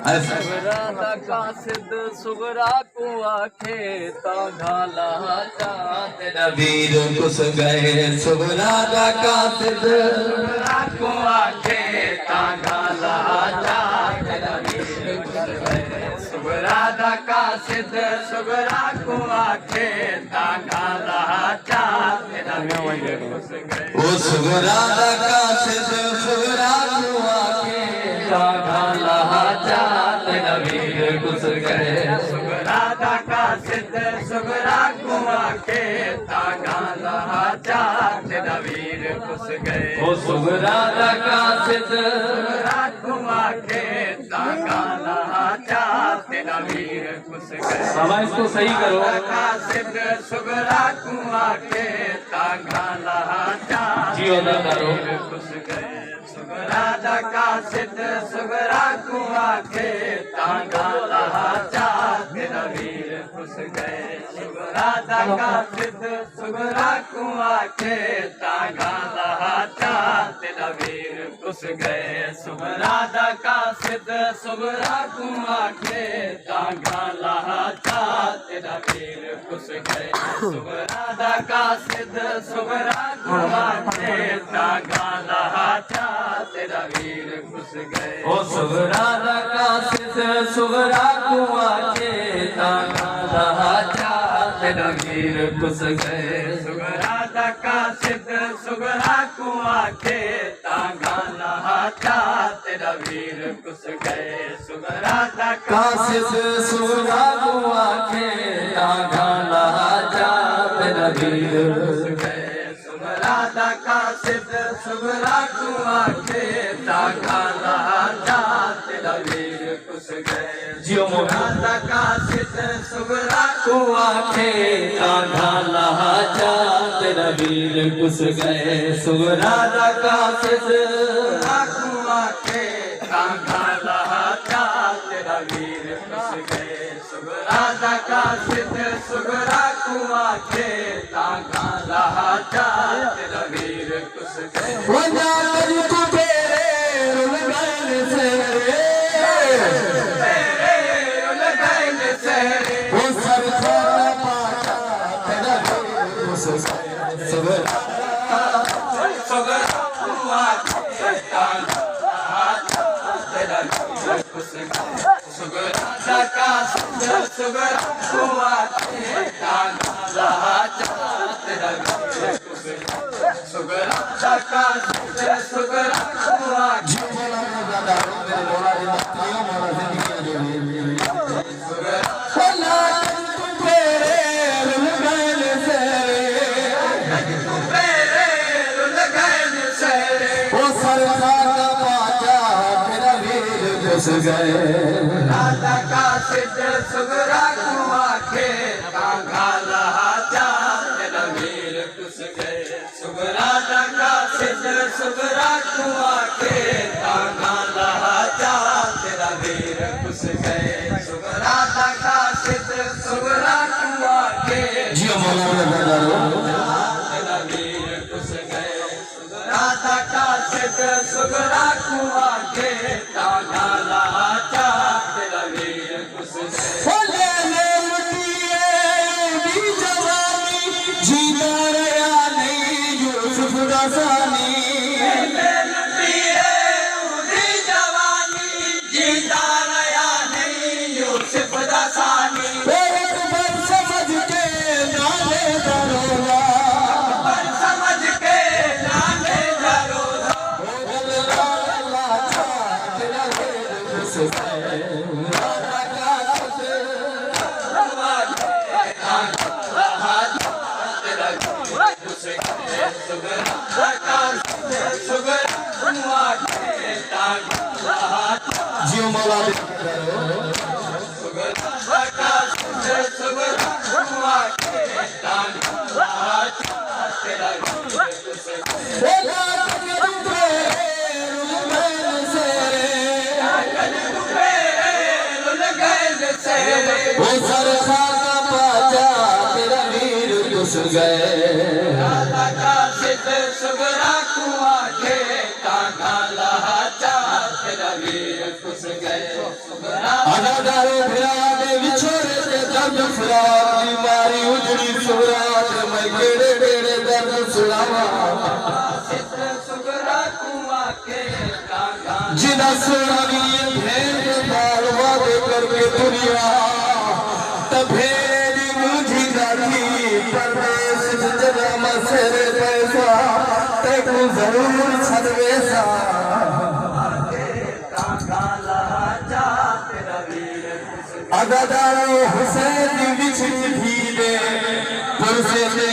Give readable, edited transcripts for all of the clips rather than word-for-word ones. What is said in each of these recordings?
सुगरा का सिद्ध सुगरा को आखे तांगाला चा तेरा वीर कुस गए सुगरा का सिद्ध सुगरा को आखे तांगाला चा तेरा वीर कुस गए सुगरा का सिद्ध सुगरा को आखे तांगाला चा तेरा वीर कुस गए ओ सुगरा का सिद्ध सुगरा को आखे तांगाला चा तेरा वीर कुस गए सुगरा का सिद्ध सुगरा को आखे तांगाला चा तेरा वीर कुस गए ओ सुगरा का सिद्ध सुगरा को आखे तांगाला चा तेरा वीर कुस गए। हमारा इसको सही करो। का सिद्ध सुगरा को आखे तांगाला चा जियो ना करो कुस गए सुगरा का सिद्ध सुगरा को आखे तांगाला चा तेरा वीर कुस गए सुगरा का सिद्ध सुगरा को आखे तांगाला चा तेरा वीर कुस गए सुगरा का सिद्ध सुगरा को आखे तांगाला चा तेरा वीर कुस गए सुगरा का सिद्ध सुगरा को आखे तांगाला चा तेरा वीर कुस गए ओ सुगरा का सिद्ध सुगरा को आखे तांगाला चा तेरा वीर कुस गए सुगरा का सिद्ध सुगरा को आखे तांगाला चा तेरा वीर कुस गए सुगरा का सिद्ध सुगरा को आखे तांगाला चा तेरा वीर कुस गए सुगरा का सिद्ध सुगरा को आखे तांगाला चा तेरा वीर कुस गए जियो सुगरा का सिद्ध सुगरा को आखे तांगाला चा तेरा वीर कुस गए सुगरा का सिद्ध सुगरा को आखे तांगाला चा तेरा वीर कुस गए सुगरा का सिद्ध सुगरा को आखे तांगाला चा तेरा वीर कुस गए सुगरा का सिद्ध सुगरा को आखे तांगाला चा तेरा वीर कुस गए सुगरा का सिद्ध सुगरा को आखे गए राधा का सिद्ध सुगरा को आखे तांगाला चा तेरा वीर कुस गए सुगरा का सिद्ध सुगरा को आखे तांगाला चा तेरा वीर कुस गए सुगरा का सिद्ध सुगरा को आखे जियो मौलाना तेरा वीर कुस गए सुगरा का सिद्ध सुगरा को आखे तांगाला चा तेरा वीर कुस गए जीना रहा नहीं यूसुफ रसानी जीता रहा नहीं यूसुफ रसानी समझ के नाले दरोगा समझ के नाले दरोगा जियो मौला गए राधा का सिद्ध सुगरा को आखे तांगाला चा तेरा वीर कुस गए। अदादारो फिराद विछोड़े ते दर्द फिराद बीमारी उजड़ी सुराद मैं केड़े केड़े दर्द सुनावा जिना सुनावी भेद बाल वादे करके दुनिया तभेरी मुझी जाती परदेश जगह मसर पैसा तेको जरूर छदवेसा अदादारो हुसैन विछड़ी भीले पुरसे दे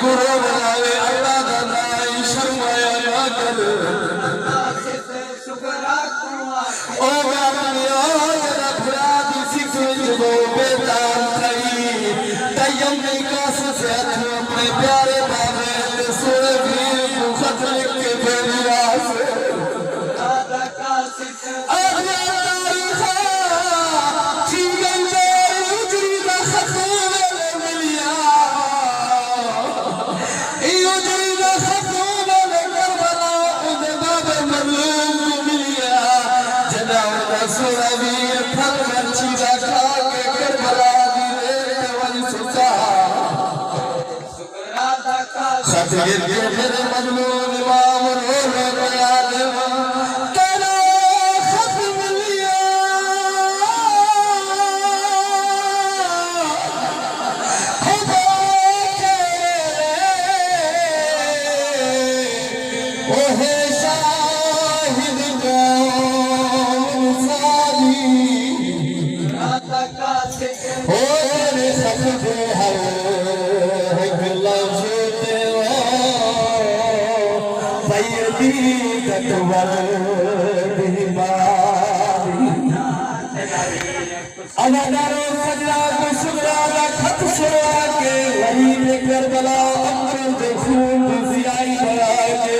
गुरु बनावे अल्लाह दा नाम शर्माया ना कर ओ बाबा या फराद सिख जो बेदान थई तयम नहीं कास से अपने प्यारे बाबे ते सोने वीर को खत लिख के भेजा से खतगिर के मेरे मजलूम इमाम रोने को याद तेरा खत मिलिया खुदा के ओहे शाहिद कौन साली ओ तेरे खत दे हर एक लफ्ज़ अनादारो सजदा को शुक्रा का खत सुना के वही करबला अपने खून सियाई बना के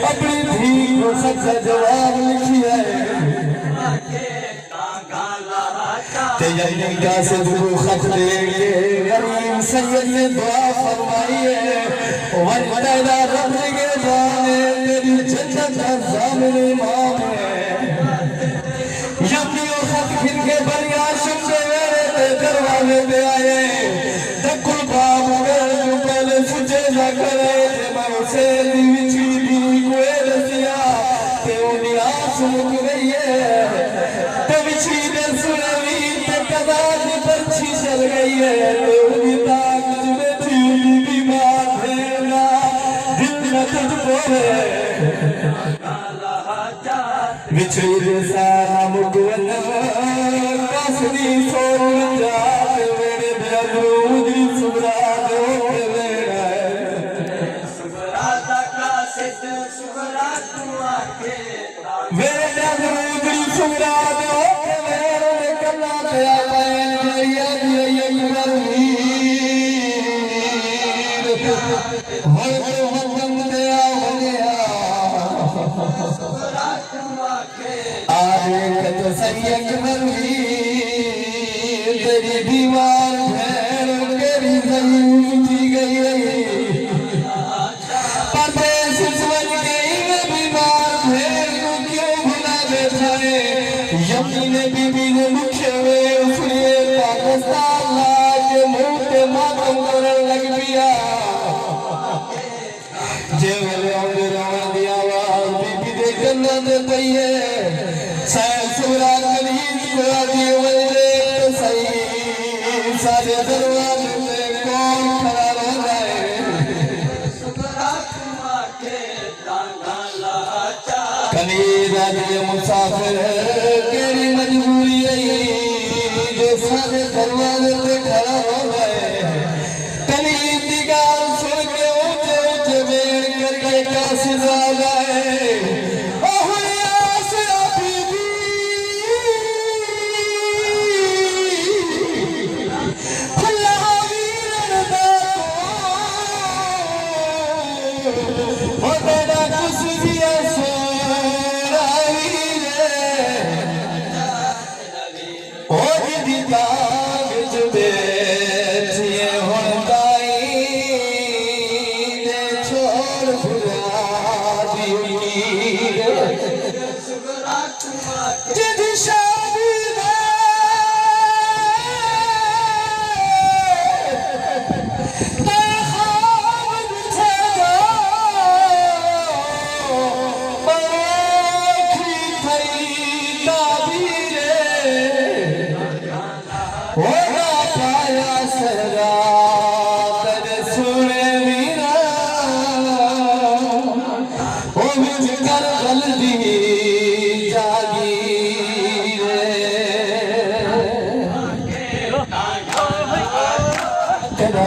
अपनी धी को सबसे जवाब लिखी है तेरी का से दुरू खत देंगे गरीब सैयद ने दुआ फरमाई है वरना रब के जाने तेरी जन्नत का ज़ामिन इमाम है यमियों खत फिर के बलिया शुक्र मेरे दरवाजे पे आए तकुल बाब गए जो पहले सुझे ना करे मैं उसे विछी दी कोई रसिया ते उन्हीं आस मुक गई है ते विछी दे सुनवी ते कदा की पर्ची चल गई है ते उन्हीं ताकत में थी बीमार भेना दिल न तुझको है विछड़ी दे सारा मुकवन कसदी सोल जात मेरे दरूदी सुबरा दो मेरा सुबरा का सिद्ध सुबरा तू आके मेरे दरूदी सुबरा दो मेरे कल्ला पे आए या सैयद बंदी तेरी दीवार भैर तेरी गई परदेश समझ गई मैं बीमार भैर को क्यों भुला बैठा है यमी ने बीबी ने मुखे हुए उसने पाकिस्तान ला के मुंह पे मातम करने लग पिया जेवले आंदे रावण दी आवाज बीबी दे कन्ना दे पई है सारे दरवाजे पे कौन खड़ा रह जाए कनीरा दिए मुसाफिर केरी मजबूरी आई जो सारे दरवाजे पे खड़ा हो गए कनीर दी गाल सुन के ऊंचे ऊंचे बेड़ करके कासिद आ गए जिद शादी मुझ कर गलती जागी तेरा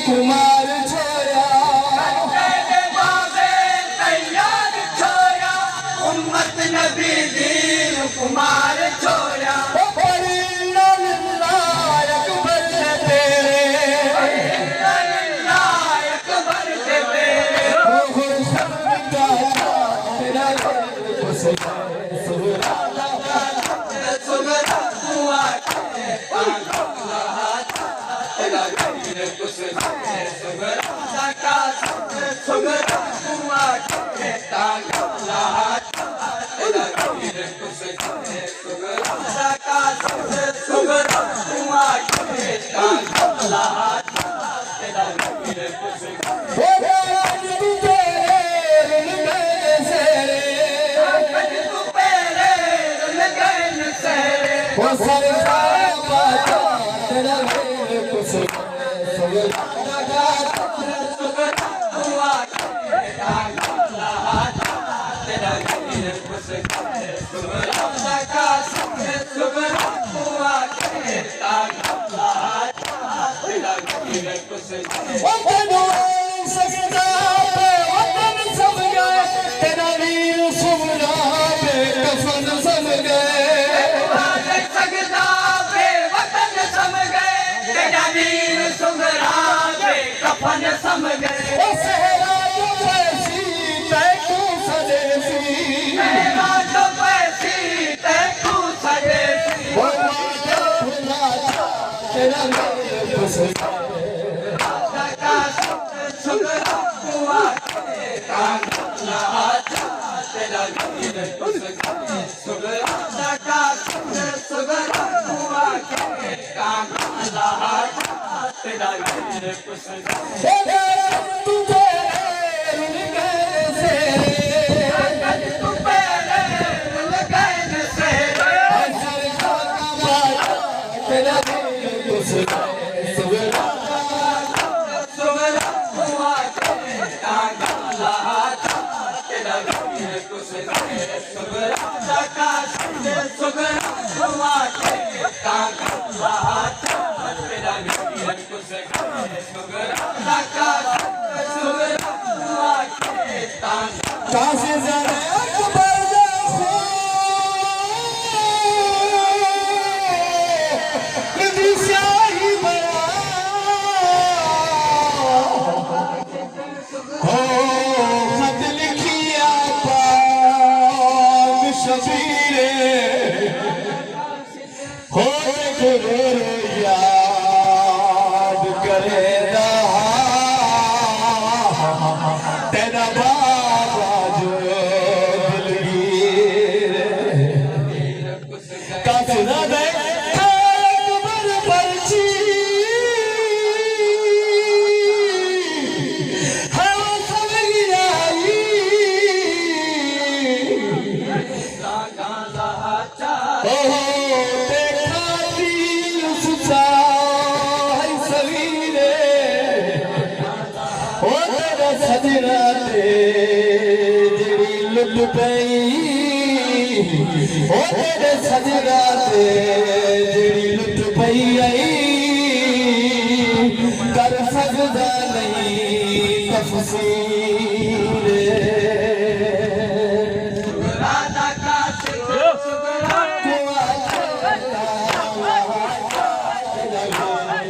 कुमार छोया उम्मत नबी दीन कुमार छोया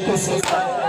Sujata